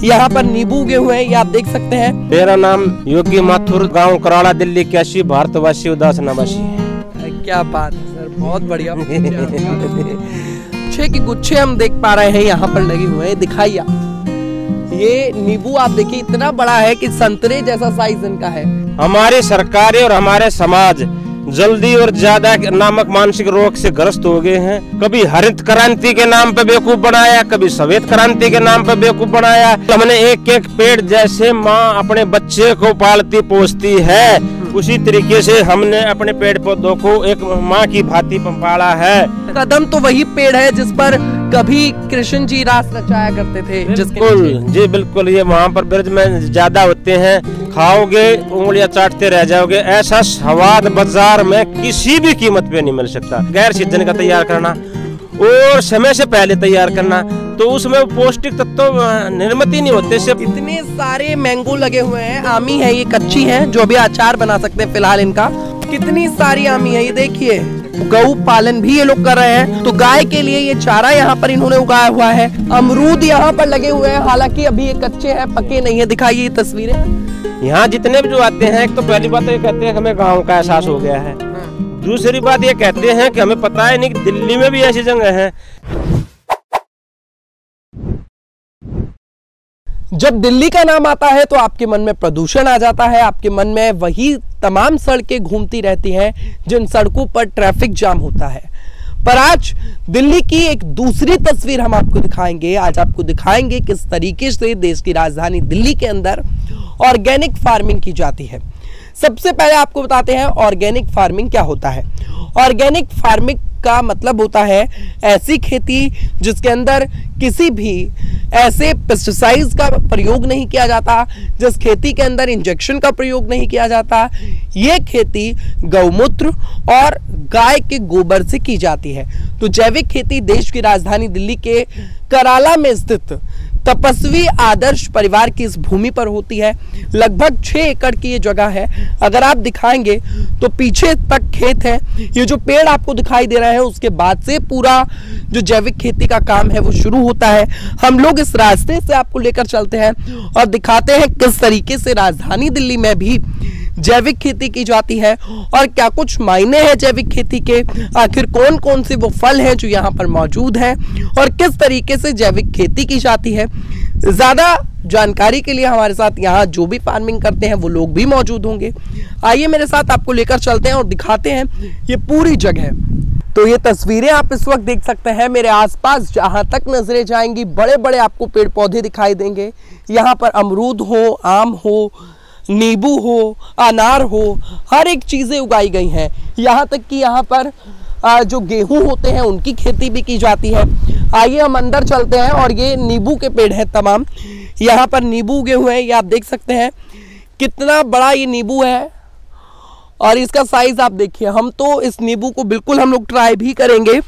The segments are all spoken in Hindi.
यहाँ पर नींबू उगे हुए हैं, ये आप देख सकते हैं। मेरा नाम योगी माथुर, गांव कराड़ा, दिल्ली 81, भारतवासी, उदास नवासी। क्या बात है सर, बहुत बढ़िया। गुच्छे के गुच्छे हम देख पा रहे हैं यहाँ पर लगे हुए हैं, दिखाइए। ये नींबू आप देखिए इतना बड़ा है कि संतरे जैसा साइज इनका है। हमारी सरकारें और हमारे समाज जल्दी और ज्यादा नामक मानसिक रोग से ग्रस्त हो गए हैं। कभी हरित क्रांति के नाम पे बेवकूफ बनाया, कभी श्वेत क्रांति के नाम पे बेवकूफ बनाया। हमने एक एक पेड़ जैसे माँ अपने बच्चे को पालती पोसती है, उसी तरीके से हमने अपने पेड़ पौधों को एक माँ की भांति पाला है। कदम तो वही पेड़ है जिस पर कभी कृष्ण जी रास रचाया करते थे। बिल्कुल जी, बिल्कुल। ये वहाँ पर ब्रज में ज्यादा होते हैं, खाओगे उंगलियां चाटते रह जाओगे। ऐसा स्वाद बाजार में किसी भी कीमत पे नहीं मिल सकता। गैर सीजन का तैयार करना और समय से पहले तैयार करना, तो उसमें पौष्टिक तत्व निर्मित ही नहीं होते। सिर्फ इतने सारे मैंगो लगे हुए हैं, आमी है, ये कच्ची है जो भी अचार बना सकते हैं फिलहाल इनका। कितनी सारी आमी है, ये देखिए। गौ पालन भी ये लोग कर रहे हैं, तो गाय के लिए ये चारा यहाँ पर इन्होंने उगाया हुआ है। अमरूद यहाँ पर लगे हुए हैं, हालांकि अभी ये कच्चे हैं, पके नहीं है। दिखाइए तस्वीरें। यहाँ जितने भी जो आते हैं, एक तो पहली बात ये कहते हैं हमें गाँव का एहसास हो गया है। दूसरी बात ये कहते हैं कि हमें पता है नहीं कि दिल्ली में भी ऐसी जगह है। जब दिल्ली का नाम आता है तो आपके मन में प्रदूषण आ जाता है, आपके मन में वही तमाम सड़कें घूमती रहती हैं जिन सड़कों पर ट्रैफिक जाम होता है। पर आज दिल्ली की एक दूसरी तस्वीर हम आपको दिखाएंगे। आज आपको दिखाएंगे किस तरीके से देश की राजधानी दिल्ली के अंदर ऑर्गेनिक फार्मिंग की जाती है। सबसे पहले आपको बताते हैं ऑर्गेनिक फार्मिंग क्या होता है। ऑर्गेनिक फार्मिंग का मतलब होता है ऐसी खेती जिसके अंदर किसी भी ऐसे पेस्टिसाइड्स का प्रयोग नहीं किया जाता, जिस खेती के अंदर इंजेक्शन का प्रयोग नहीं किया जाता। ये खेती गौमूत्र और गाय के गोबर से की जाती है। तो जैविक खेती देश की राजधानी दिल्ली के कराला में स्थित तपस्वी आदर्श परिवार की इस भूमि पर होती है। लगभग 6 एकड़ की ये जगह है। अगर आप दिखाएंगे तो पीछे तक खेत है। ये जो पेड़ आपको दिखाई दे रहा है उसके बाद से पूरा जो जैविक खेती का काम है वो शुरू होता है। हम लोग इस रास्ते से आपको लेकर चलते हैं और दिखाते हैं किस तरीके से राजधानी दिल्ली में भी जैविक खेती की जाती है और क्या कुछ मायने हैं जैविक खेती के। आखिर कौन कौन से वो फल हैं जो यहाँ पर मौजूद हैं और किस तरीके से जैविक खेती की जाती है। ज्यादा जानकारी के लिए हमारे साथ यहाँ जो भी फार्मिंग करते हैं वो लोग भी मौजूद होंगे। आइए मेरे साथ आपको लेकर चलते हैं और दिखाते हैं ये पूरी जगह। तो ये तस्वीरें आप इस वक्त देख सकते हैं। मेरे आसपास जहाँ तक नजरें जाएंगी बड़े बड़े आपको पेड़ पौधे दिखाई देंगे। यहाँ पर अमरूद हो, आम हो, नींबू हो, अनार हो, हर एक चीज़ें उगाई गई हैं। यहाँ तक कि यहाँ पर जो गेहूं होते हैं उनकी खेती भी की जाती है। आइए हम अंदर चलते हैं और ये नींबू के पेड़ हैं तमाम। यहाँ पर नींबू उगे हुए हैं, ये आप देख सकते हैं कितना बड़ा ये नींबू है और इसका साइज आप देखिए। हम तो इस नींबू को बिल्कुल हम लोग ट्राई भी करेंगे।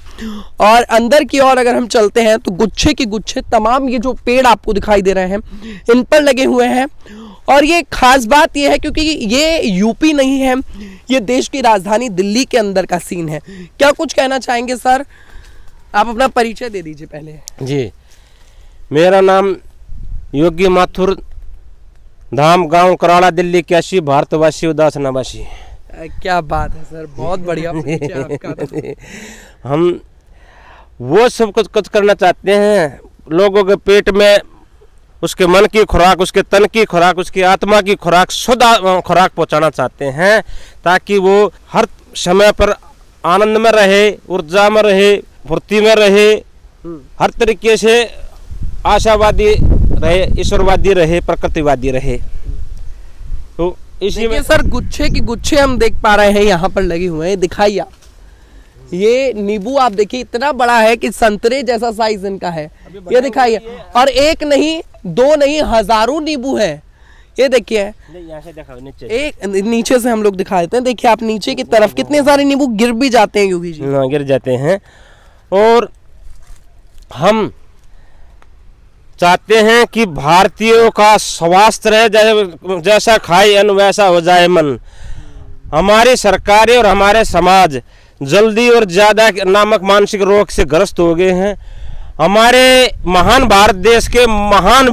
और अंदर की ओर अगर हम चलते हैं तो गुच्छे के गुच्छे तमाम ये जो पेड़ आपको दिखाई दे रहे हैं इन पर लगे हुए हैं। और ये खास बात ये है क्योंकि ये यूपी नहीं है, ये देश की राजधानी दिल्ली के अंदर का सीन है। क्या कुछ कहना चाहेंगे सर? आप अपना परिचय दे दीजिए पहले। जी, मेरा नाम योगी माथुर, धाम, गांव कराड़ा, दिल्ली 81, भारतवासी, उदास नवासी। क्या बात है सर, बहुत बढ़िया परिचय आपका। हम वो सब कुछ करना चाहते हैं, लोगों के पेट में उसके मन की खुराक, उसके तन की खुराक, उसकी आत्मा की खुराक, शुद्ध खुराक पहुंचाना चाहते हैं ताकि वो हर समय पर आनंद में रहे, ऊर्जा में रहे, फुर्ती में रहे, हर तरीके से आशावादी रहे, ईश्वरवादी रहे, प्रकृतिवादी रहे। तो इसी में सर गुच्छे के गुच्छे हम देख पा रहे हैं यहाँ पर लगे हुए हैं। दिखाइए। ये नींबू आप देखिए इतना बड़ा है कि संतरे जैसा साइज इनका है। ये दिखाइए। और एक नहीं, दो नहीं, हजारों नींबू है। ये देखिए, एक नीचे से हम लोग दिखा देते हैं। देखिए आप नीचे की तरफ कितने सारे नींबू गिर भी जाते हैं योगी जी। गिर जाते हैं। और हम चाहते हैं कि भारतीयों का स्वास्थ्य रहे, जैसा खाए अन्न वैसा हो जाए मन। हमारी सरकारें और हमारे समाज जल्दी और ज्यादा नामक मानसिक रोग से ग्रस्त हो गए हैं। हमारे महान भारत देश के महान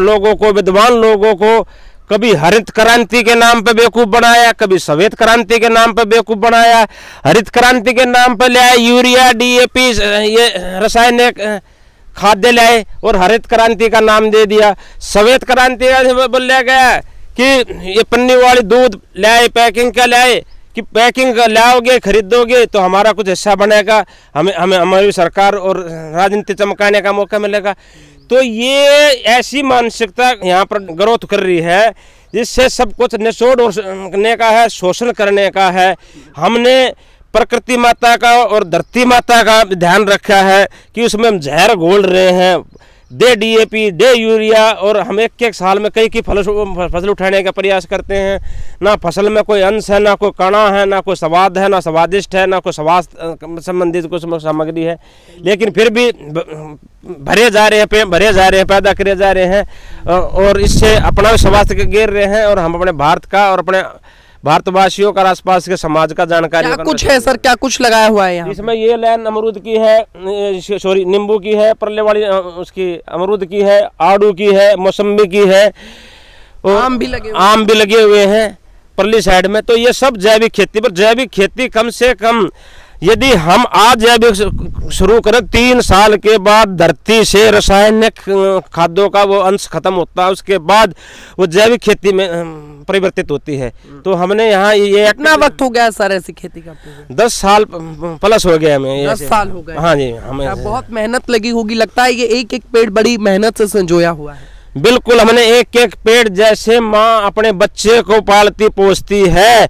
लोगों को, विद्वान लोगों को कभी हरित क्रांति के नाम पे बेवकूफ़ बनाया, कभी श्वेत क्रांति के नाम पे बेवकूफ़ बनाया। हरित क्रांति के नाम पे ले आए यूरिया, DAP, ये रासायनिक खाद्य लाए और हरित क्रांति का नाम दे दिया। श्वेत क्रांति का बोला गया कि ये पन्नी वाली दूध लाए, पैकिंग का लाए, कि पैकिंग लाओगे, खरीदोगे तो हमारा कुछ हिस्सा बनेगा, हमें हमारी सरकार और राजनीति चमकाने का मौका मिलेगा। तो ये ऐसी मानसिकता यहाँ पर ग्रोथ कर रही है जिससे सब कुछ निचोड़ करने का है, शोषण करने का है। हमने प्रकृति माता का और धरती माता का ध्यान रखा है कि उसमें हम जहर घोल रहे हैं, दे DAP, दे यूरिया, और हम एक साल में कई फसल उठाने का प्रयास करते हैं। ना फसल में कोई अंश है, ना कोई कणा है, ना कोई स्वाद है, ना स्वादिष्ट है, ना कोई स्वास्थ्य संबंधित कुछ सामग्री है, लेकिन फिर भी भरे जा रहे हैं, पैदा करे जा रहे हैं और इससे अपना स्वास्थ्य गिर रहे हैं। और हम अपने भारत का और अपने भारतवासियों का, आसपास के समाज का जानकारी क्या कुछ है सर, क्या कुछ लगाया हुआ है यहाँ? इसमें ये लाइन अमरूद की है, सॉरी नींबू की है, परले वाली उसकी अमरूद की है, आड़ू की है, मौसम्बी की है, आम भी लगे हुए हैं परली साइड में। तो ये सब जैविक खेती पर, जैविक खेती कम से कम यदि हम आज जैविक शुरू करें, 3 साल के बाद धरती से रासायनिक खाद्यों का वो अंश खत्म होता है, उसके बाद वो जैविक खेती में परिवर्तित होती है। तो हमने यहाँ ये कितना वक्त हो गया सर ऐसी खेती करते? 10 साल प्लस हो गया हमें। 10 साल हो गए? हाँ जी, हमें बहुत मेहनत लगी होगी, लगता है ये एक पेड़ बड़ी मेहनत से संजोया हुआ है। बिल्कुल, हमने एक पेड़ जैसे माँ अपने बच्चे को पालती पोसती है,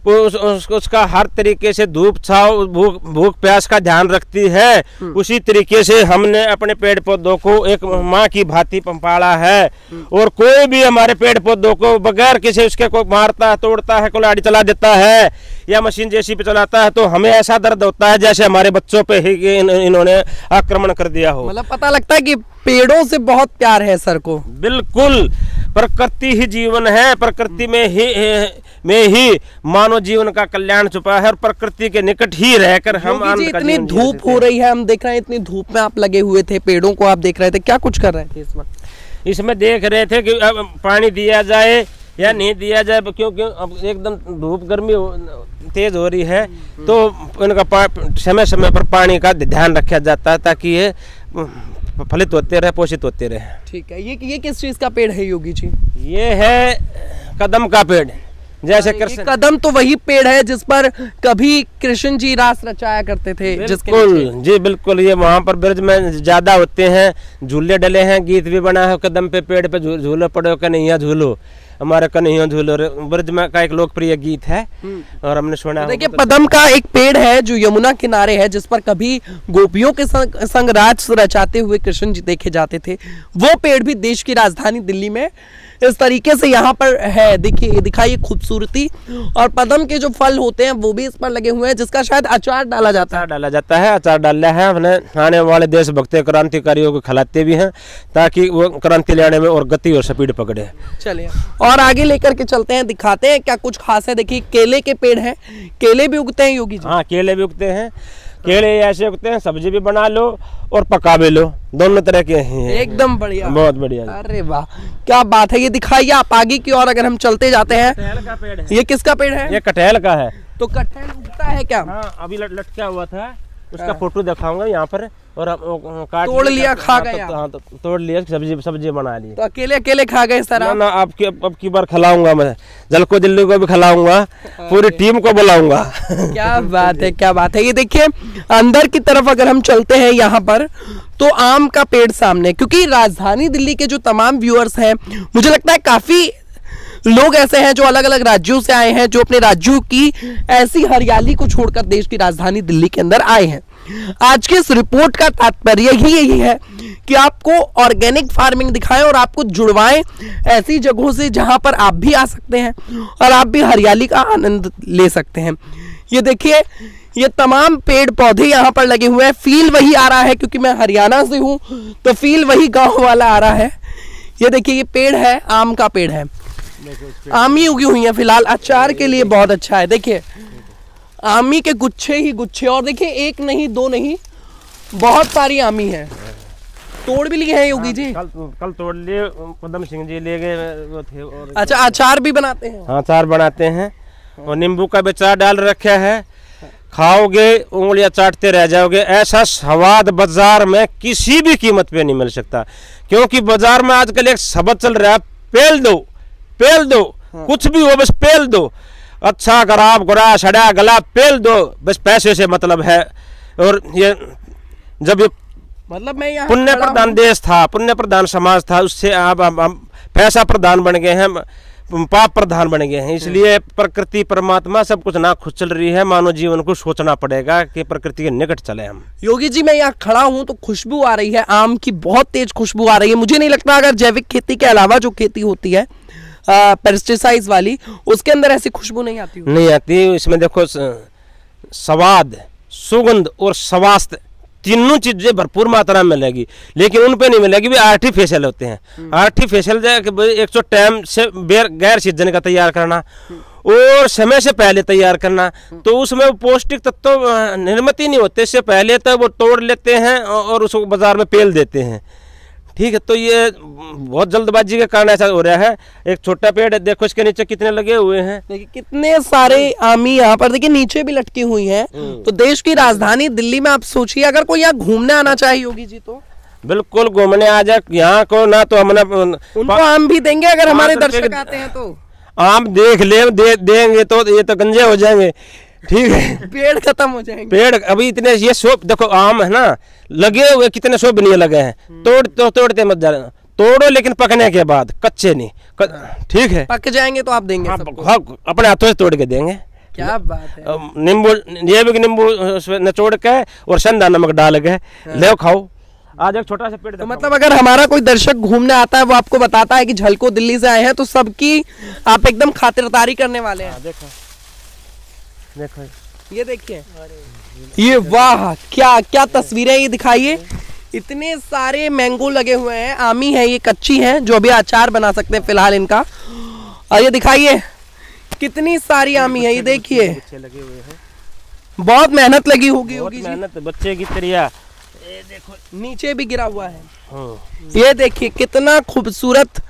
उसका हर तरीके से धूप छाव, भूख प्यास का ध्यान रखती है, उसी तरीके से हमने अपने पेड़ पौधों को एक माँ की भांति पाला है। और कोई भी हमारे पेड़ पौधों को बगैर किसी उसके को मारता है, तोड़ता है, कुल्हाड़ी चला देता है या मशीन जैसी पे चलाता है, तो हमें ऐसा दर्द होता है जैसे हमारे बच्चों पे ही इन्होंने आक्रमण कर दिया हो। मतलब पता लगता है कि पेड़ों से बहुत प्यार है सर को। बिल्कुल, प्रकृति ही जीवन है, प्रकृति में ही मानव जीवन का कल्याण छुपा है और प्रकृति के निकट ही रहकर हम इतनी धूप हो रही है, हम देख रहे हैं इतनी धूप में आप लगे हुए थे, पेड़ों को आप देख रहे थे, क्या कुछ कर रहे थे इस वक्त? इसमें देख रहे थे कि अब पानी दिया जाए या नहीं दिया जाए, क्योंकि अब एकदम धूप गर्मी तेज हो रही है, तो इनका समय समय पर पानी का ध्यान रखा जाता है ताकि ये फलित होते रहे, पोषित होते रहे। ठीक है, ये किस चीज का पेड़ है योगी जी? ये है कदम का पेड़। जैसे कदम तो वही पेड़ है जिस पर कभी कृष्ण जी रास रचाया करते थे। बिल्कुल जी, बिल्कुल, ये वहाँ पर ब्रज में ज्यादा होते हैं, झूले डले हैं, गीत भी बना है, कदम पे पेड़ पे झूलो पड़ो कन्हैया झूलो, हमारे कन्हैया झूलो, ब्रज में का एक लोकप्रिय गीत है और हमने सुना। देखिए, पदम का एक पेड़ है जो यमुना किनारे है, जिस पर कभी गोपियों के संग राज रचाते हुए कृष्ण जी देखे जाते थे। वो पेड़ भी देश की राजधानी दिल्ली में इस तरीके से यहाँ पर है। देखिए, दिखाइए खूबसूरती, और पदम के जो फल होते हैं वो भी इस पर लगे हुए हैं, जिसका शायद अचार डाला जाता है। अचार डाला है हमने, आने वाले देशभक्त क्रांतिकारियों को खिलाते भी हैं ताकि वो क्रांति लाने में और गति और स्पीड पकड़े। चलिए और आगे लेकर के चलते हैं, दिखाते हैं क्या कुछ खास है। देखिए, केले के पेड़ हैं, केले भी उगते हैं योगी जी? हाँ, केले भी उगते हैं, केले ऐसे उगते हैं, सब्जी भी बना लो और पका भी लो, दोनों तरह के हैं। एकदम बढ़िया, बहुत बढ़िया। अरे वाह, क्या बात है। ये दिखाइए आप आगे की ओर अगर हम चलते जाते हैं। कटहल का पेड़ है। ये किसका पेड़ है? ये कटहल का है। तो कटहल उगता है क्या? हाँ, अभी लटका हुआ था, उसका फोटो दिखाऊंगा यहाँ पर। और काट तोड़ लिया, खा गया। हाँ, तो तोड़ लिया, सब्जी बना ली। तो अकेले खा गए सर? ना, अब की बार खिलाऊंगा मैं, जल को दिल्ली को भी खिलाऊंगा, पूरी टीम को बुलाऊंगा। क्या बात है, क्या बात है। ये देखिए, अंदर की तरफ अगर हम चलते हैं यहाँ पर, तो आम का पेड़ सामने, क्योंकि राजधानी दिल्ली के जो तमाम व्यूअर्स हैं, मुझे लगता है काफी लोग ऐसे हैं जो अलग अलग राज्यों से आए हैं, जो अपने राज्यों की ऐसी हरियाली को छोड़कर देश की राजधानी दिल्ली के अंदर आए हैं। आज के इस रिपोर्ट का तात्पर्य ही यही है कि आपको ऑर्गेनिक फार्मिंग दिखाएं और आपको जुड़वाएं ऐसी जगहों से जहां पर आप भी आ सकते हैं और आप भी हरियाली का आनंद ले सकते हैं। ये देखिए, ये तमाम पेड़ पौधे यहाँ पर लगे हुए हैं। फील वही आ रहा है, क्योंकि मैं हरियाणा से हूँ, तो फील वही गाँव वाला आ रहा है। ये देखिए, ये पेड़ है, आम का पेड़ है, आमी उगी हुई है फिलहाल, अचार के लिए बहुत अच्छा है। देखिए, आमी के गुच्छे ही गुच्छे, और देखिए, एक नहीं, दो नहीं, बहुत सारी आमी है। तोड़ भी लिए हैं योगी जी? कल तोड़ लिए, पदम सिंह जी ले गए वो थे। और अच्छा, अचार भी बनाते हैं? हाँ, अचार बनाते हैं और नींबू का भी अचार डाल रखा है। खाओगे उंगलियां चाटते रह जाओगे। ऐसा स्वाद बाजार में किसी भी कीमत पे नहीं मिल सकता, क्योंकि बाजार में आजकल एक शब्द चल रहा है, पेल दो, पेल दो। कुछ भी हो बस पेल दो, अच्छा खराब गुरा सड़ा गला पेल दो, बस पैसे से मतलब है। और ये जब ये मतलब मैं यहाँ पुण्य प्रधान देश था, पुण्य प्रधान समाज था, उससे आप हम पैसा प्रधान बन गए हैं, पाप प्रधान बन गए हैं। इसलिए प्रकृति परमात्मा सब कुछ ना खुद चल रही है, मानव जीवन को सोचना पड़ेगा कि प्रकृति के निकट चले हम। योगी जी, मैं यहाँ खड़ा हूँ तो खुशबू आ रही है, आम की बहुत तेज खुशबू आ रही है। मुझे नहीं लगता अगर जैविक खेती के अलावा जो खेती होती है पेस्टिसाइड्स वाली, उसके अंदर ऐसी खुशबू नहीं आती होगी। नहीं आती। इसमें देखो स्वाद, सुगंध और स्वास्थ्य तीनों चीजें भरपूर मात्रा में मिलेगी, लेकिन उन पे नहीं मिलेगी, भी आर्टिफिशियल होते हैं। आर्टिफिशियल एक तो टाइम से गैर सीजन का तैयार करना और समय से पहले तैयार करना, तो उसमें पौष्टिक तत्व निर्मित ही नहीं होते। इससे पहले तो वो तोड़ लेते हैं और उसको बाजार में पेल देते हैं। ठीक है, तो ये बहुत जल्दबाजी के कारण ऐसा हो रहा है। एक छोटा पेड़ देखो, इसके नीचे कितने लगे हुए हैं, देखिए कितने सारे आमी यहाँ पर, देखिए नीचे भी लटकी हुई हैं। तो देश की राजधानी दिल्ली में आप सोचिए, अगर कोई यहाँ घूमने आना चाहे योगी जी तो बिल्कुल घूमने आ जाए यहाँ को ना, तो हमने उनको आम भी देंगे अगर हमारे दर्शक आते हैं तो। आम देख ले देंगे तो ये तो गंजे हो जाएंगे। ठीक है, पेड़ खत्म हो जाएंगे। पेड़ अभी इतने ये शोप देखो, आम है ना लगे हुए, कितने शोप नहीं लगे हैं। तोड़ते मत जाना, तोड़ो लेकिन पकने के बाद, कच्चे नहीं। ठीक है, पक जाएंगे तो आप देंगे सबको? अपने हाथों से तोड़ के देंगे। क्या बात है। नींबू, ये भी नींबू निचोड़ के और संधा नमक डाल के ले खाओ। आज एक छोटा सा पेड़, तो मतलब अगर हमारा कोई दर्शक घूमने आता है, वो आपको बताता है कि झलको दिल्ली से आए हैं, तो सबकी आप एकदम खातिरदारी करने वाले हैं। देखो देखो, ये देखिए, ये वाह, क्या क्या तस्वीरें ये दिखाइए। इतने सारे मैंगो लगे हुए हैं, आमी है, ये कच्ची हैं, जो अभी अचार बना सकते हैं फिलहाल इनका। और ये दिखाइए कितनी सारी आमी है, ये देखिए लगे हुए हैं। बहुत मेहनत लगी होगी योगी जी। मेहनत बच्चे की तरह। ये देखो नीचे भी गिरा हुआ है। ये देखिए कितना खूबसूरत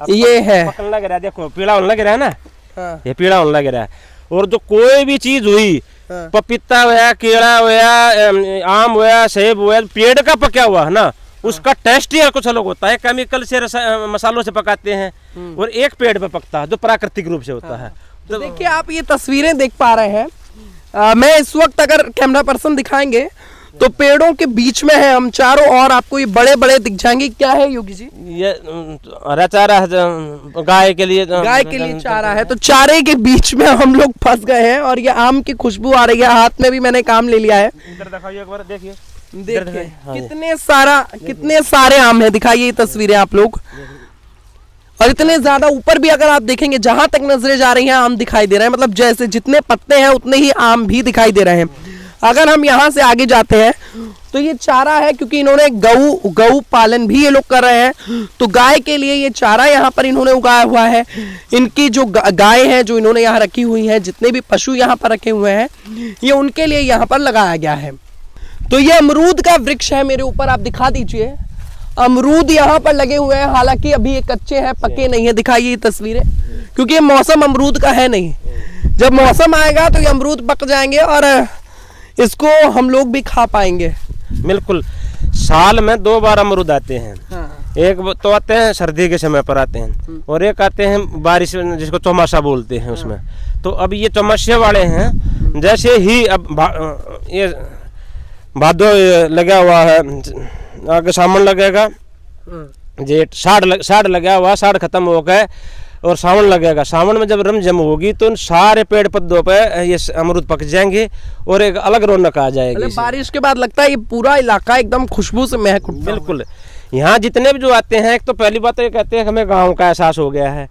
ये है। पकने लग रहा है, देखो पीला होने लग रहा है ना। हाँ। ये पीला होने लग रहा है। और जो कोई भी चीज हुई, पपीता हुआ, केला हुआ, आम हुआ, सेब हुआ, पेड़ का पका हुआ है ना, उसका टेस्ट ही कुछ अलग होता है। केमिकल से मसालों से पकाते हैं और एक पेड़ पे पकता है जो प्राकृतिक रूप से होता है। तो देखिए आप ये तस्वीरें देख पा रहे हैं। मैं इस वक्त अगर कैमरा पर्सन दिखाएंगे तो पेड़ों के बीच में है हम चारों, और आपको ये बड़े बड़े दिख जाएंगे। क्या है योगी जी? ये हरा चारा है गाय के लिए। गाय के लिए चारा है। तो चारे के बीच में हम लोग फंस गए हैं और ये आम की खुशबू आ रही है। हाथ में भी मैंने काम ले लिया है। इधर दिखाइए एक बार, देखिए देखिए कितने सारे आम है। दिखाइए ये तस्वीरें आप लोग। और इतने ज्यादा ऊपर भी अगर आप देखेंगे, जहां तक नजरें जा रही हैं आम दिखाई दे रहे हैं। मतलब जैसे जितने पत्ते हैं उतने ही आम भी दिखाई दे रहे हैं। अगर हम यहाँ से आगे जाते हैं तो ये चारा है, क्योंकि इन्होंने गऊ पालन भी ये लोग कर रहे हैं। तो गाय के लिए ये चारा यहाँ पर इन्होंने उगाया हुआ है। इनकी जो गाय है जो इन्होंने यहाँ रखी हुई है, जितने भी पशु यहाँ पर रखे हुए हैं, ये उनके लिए यहाँ पर लगाया गया है। तो ये अमरूद का वृक्ष है मेरे ऊपर, आप दिखा दीजिए। अमरूद यहाँ पर लगे हुए हैं, हालांकि अभी ये कच्चे हैं, पके नहीं है। दिखाइए ये तस्वीरें, क्योंकि ये मौसम अमरूद का है नहीं। जब मौसम आएगा तो ये अमरूद पक जाएंगे और इसको हम लोग भी खा पाएंगे। बिल्कुल, साल में 2 बार अमरूद आते हैं। हाँ। एक तो आते हैं सर्दी के समय पर आते हैं, और एक आते हैं बारिश, जिसको चौमासा बोलते हैं उसमें। तो अब ये चौमासे वाले हैं। जैसे ही अब ये भादो लगा हुआ है, आगे सावन लगेगा, जेठ साढ़ लगा हुआ, साढ़ खत्म हो गए और सावन लगेगा। सावन में जब रमझम होगी तो उन सारे पेड़ पौधों पे ये अमरूद पक जाएंगे और एक अलग रौनक आ जाएगी। बारिश के बाद लगता है ये पूरा इलाका एकदम खुशबू से महक उठता है। बिल्कुल, यहाँ जितने भी जो आते हैं, एक तो पहली बात तो ये कहते हैं कि हमें गाँव का एहसास हो गया है।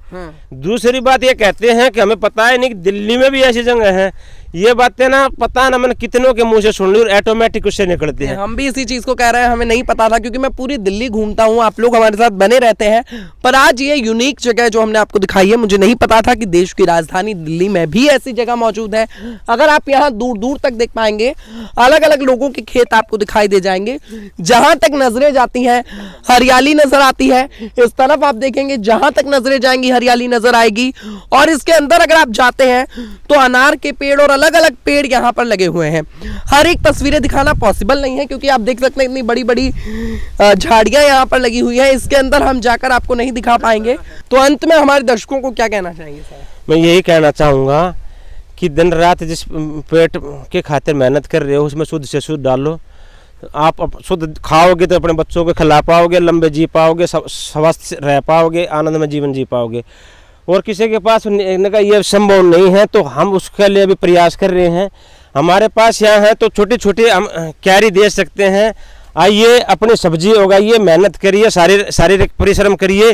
दूसरी बात ये कहते हैं कि हमें पता है नहीं कि दिल्ली में भी ऐसी जगह है। ये बातें ना पता ना मैंने कितनों के मुंह से सुन ली और ऑटोमेटिक उससे निकलती है। हम भी इसी चीज को कह रहे हैं, हमें नहीं पता था क्योंकि मैं पूरी दिल्ली घूमता हूँ, आप लोग हमारे साथ बने रहते हैं। पर आज ये यूनिक जगह जो हमने आपको दिखाई है, मुझे नहीं पता था कि देश की राजधानी दिल्ली में भी ऐसी जगह मौजूद है। अगर आप यहाँ दूर दूर तक देख पाएंगे, अलग अलग लोगों के खेत आपको दिखाई दे जाएंगे। जहां तक नजरें जाती हैं हरियाली नजर आती है। इस तरफ आप देखेंगे जहां तक नजरें जाएंगी हरियाली नजर आएगी। और इसके अंदर अगर आप जाते हैं तो अनार के पेड़ और अलग अलग पेड़ यहाँ पर लगे हुए हैं। हर एक तस्वीरें दिखाना पॉसिबल नहीं है क्योंकि आप देख सकते हैं इतनी बड़ी बड़ी झाड़ियां यहाँ पर लगी हुई है। इसके अंदर हम जाकर आपको नहीं दिखा पाएंगे। तो अंत में हमारे दर्शकों को क्या कहना चाहेंगे सर? मैं यही कहना चाहूँगा कि दिन रात जिस पेट के खातिर मेहनत कर रहे हो उसमें शुद्ध से शुद्ध डालो। आप शुद्ध खाओगे तो अपने बच्चों को खिला पाओगे, लंबे जी पाओगे, स्वस्थ रह पाओगे, आनंद में जीवन जी पाओगे। और किसी के पास ये संभव नहीं है तो हम उसके लिए भी प्रयास कर रहे हैं। हमारे पास यहाँ है तो छोटी छोटी हम क्यारी दे सकते हैं। आइए अपनी सब्जी उगाइए, मेहनत करिए, शारीरिक परिश्रम करिए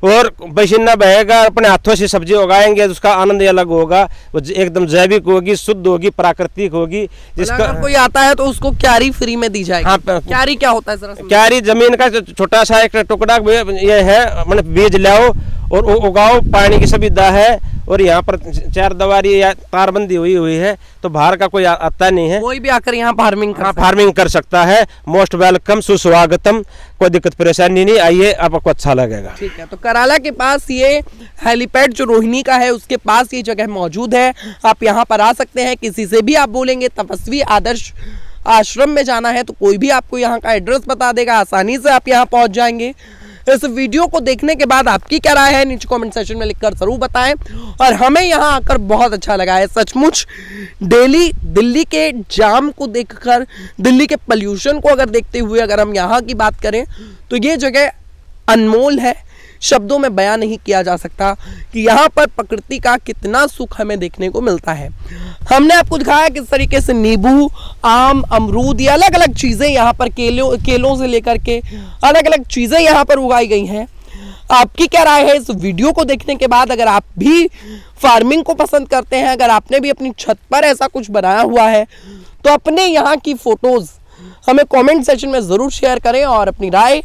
और पसीना बहेगा, अपने हाथों से सब्जी उगाएंगे तो उसका आनंद अलग होगा। वो एकदम जैविक होगी, शुद्ध होगी, प्राकृतिक होगी। जिसका अगर कोई आता है तो उसको क्यारी फ्री में दी जाएगी। हाँ, क्यारी क्या होता है सर? क्यारी जमीन का छोटा सा एक टुकड़ा ये है, मतलब बीज लाओ और उगाओ, पानी की सुविधा है और यहाँ पर 4 दीवारी या तारबंदी हुई है तो बाहर का कोई आता नहीं है। कोई भी आकर यहाँ फार्मिंग कर सकता है। मोस्ट वेलकम, सुस्वागतम, कोई दिक्कत परेशानी नहीं। आइए, आपको अच्छा लगेगा। ठीक है, तो कराला के पास ये हेलीपैड जो रोहिणी का है उसके पास ये जगह मौजूद है। आप यहाँ पर आ सकते हैं। किसी से भी आप बोलेंगे तपस्वी आदर्श आश्रम में जाना है तो कोई भी आपको यहाँ का एड्रेस बता देगा, आसानी से आप यहाँ पहुँच जाएंगे। इस वीडियो को देखने के बाद आपकी क्या राय है नीचे कमेंट सेक्शन में लिखकर जरूर बताएं। और हमें यहाँ आकर बहुत अच्छा लगा है सचमुच। डेली दिल्ली के जाम को देखकर, दिल्ली के पोल्यूशन को अगर देखते हुए अगर हम यहाँ की बात करें तो ये जगह अनमोल है। शब्दों में बयां नहीं किया जा सकता कि यहाँ पर प्रकृति का कितना सुख हमें देखने को मिलता है। हमने आपको दिखाया किस तरीके से नींबू, आम, अमरूद, ये अलग अलग चीजें यहाँ पर केलों से लेकर के अलग अलग चीजें यहाँ पर उगाई गई हैं। आपकी क्या राय है इस वीडियो को देखने के बाद? अगर आप भी फार्मिंग को पसंद करते हैं, अगर आपने भी अपनी छत पर ऐसा कुछ बनाया हुआ है तो अपने यहाँ की फोटोज हमें कमेंट सेक्शन में जरूर शेयर करें और अपनी राय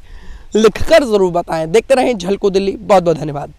लिखकर जरूर बताएं। देखते रहें झलको दिल्ली। बहुत बहुत धन्यवाद।